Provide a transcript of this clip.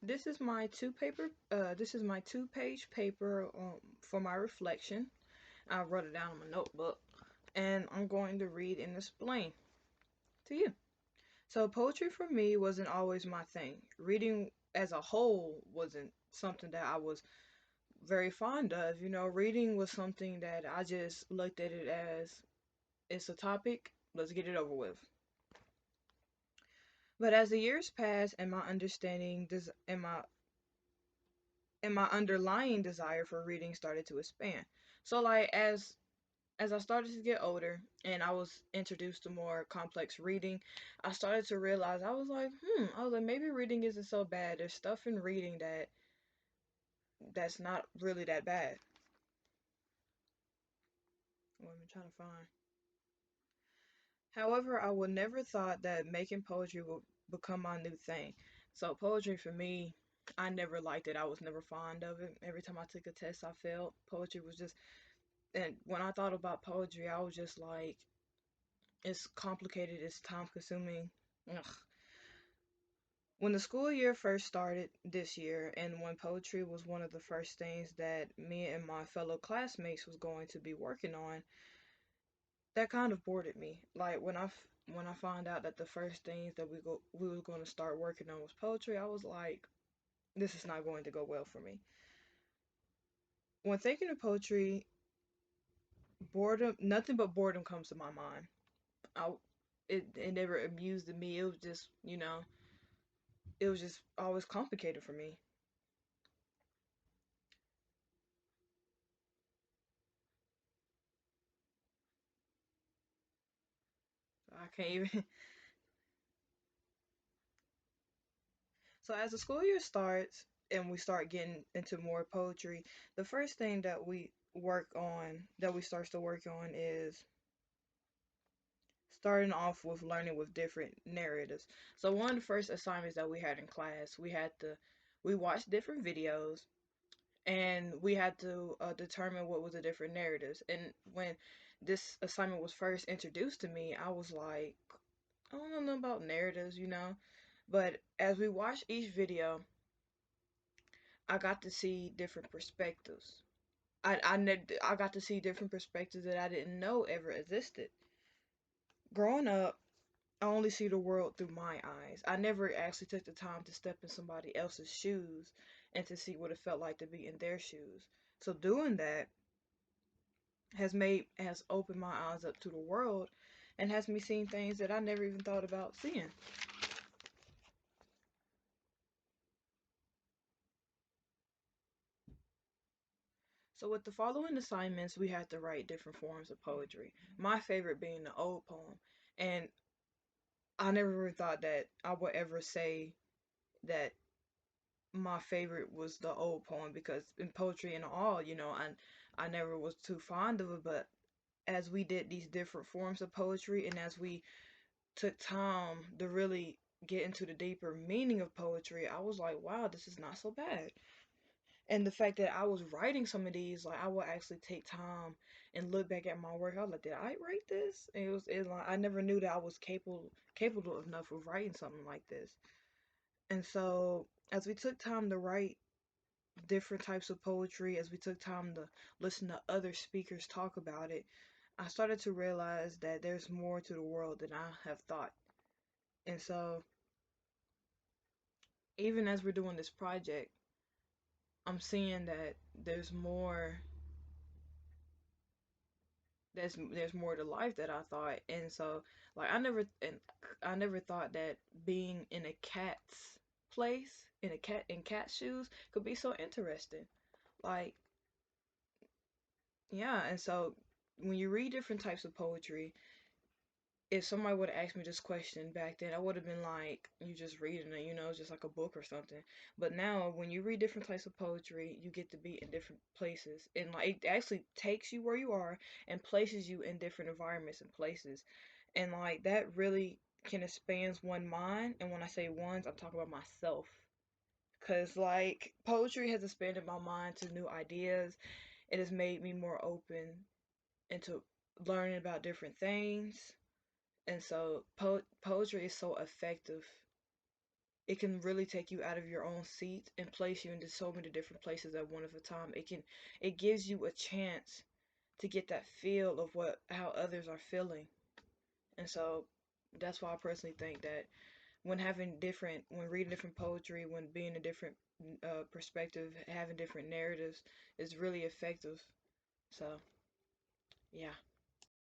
This is my two-page paper for my reflection. I wrote it down in my notebook, and I'm going to read and explain to you. So poetry for me wasn't always my thing. Reading as a whole wasn't something that I was very fond of. Reading was something that I just looked at it as it's a topic, let's get it over with. But as the years passed and my understanding and my underlying desire for reading started to expand. So like as I started to get older and I was introduced to more complex reading, I started to realize I was like maybe reading isn't so bad. There's stuff in reading that's not really that bad. What am I trying to find? However, I would never thought that making poetry would become my new thing. So poetry for me, I never liked it. I was never fond of it. Every time I took a test, I failed. Poetry was just, and when I thought about poetry, I was just like, it's complicated, it's time consuming. Ugh. When the school year first started this year, and when poetry was one of the first things that me and my fellow classmates was going to be working on, that kind of bored me. Like when I found out that the first things that we was going to start working on was poetry, I was like, this is not going to go well for me. When thinking of poetry, boredom, nothing but boredom comes to my mind. I it never amused me. It was just, it was just always complicated for me. I can't even. So as the school year starts and we start getting into more poetry, the first thing that we start to work on is starting off with learning with different narratives. So one of the first assignments that we had in class, we watched different videos and we had to determine what was the different narratives. And when this assignment was first introduced to me, I was like, I don't know about narratives. But as we watched each video, I got to see different perspectives. I got to see different perspectives that I didn't know ever existed. Growing up, I only see the world through my eyes. I never actually took the time to step in somebody else's shoes and to see what it felt like to be in their shoes. So doing that has opened my eyes up to the world and has me seeing things that I never even thought about seeing. So with the following assignments, we had to write different forms of poetry. My favorite being the ode poem. And I never thought that I would ever say that my favorite was the old poem because in poetry and all, I never was too fond of it. But as we did these different forms of poetry and as we took time to really get into the deeper meaning of poetry, I was like, wow, this is not so bad. And the fact that I was writing some of these, like I would actually take time and look back at my work. I was like, did I write this? And it like I never knew that I was capable enough of writing something like this. And so as we took time to write different types of poetry, as we took time to listen to other speakers talk about it, I started to realize that there's more to the world than I have thought. And so, even as we're doing this project, I'm seeing that there's more to life that I thought. And so, like I never thought that being in a cat's place, in cat shoes could be so interesting. Like, yeah, and so when you read different types of poetry, if somebody would have asked me this question back then, I would have been like, you just reading it, just like a book or something. But now, when you read different types of poetry, you get to be in different places. And like, it actually takes you where you are and places you in different environments and places. And like, that really can expand one mind. And when I say ones, I'm talking about myself. Because like, poetry has expanded my mind to new ideas. It has made me more open into learning about different things, and so poetry is so effective it can really take you out of your own seat and place you into so many different places at one of a time. It gives you a chance to get that feel of what how others are feeling. And so that's why I personally think that when reading different poetry, when being a different perspective, having different narratives is really effective. So, yeah.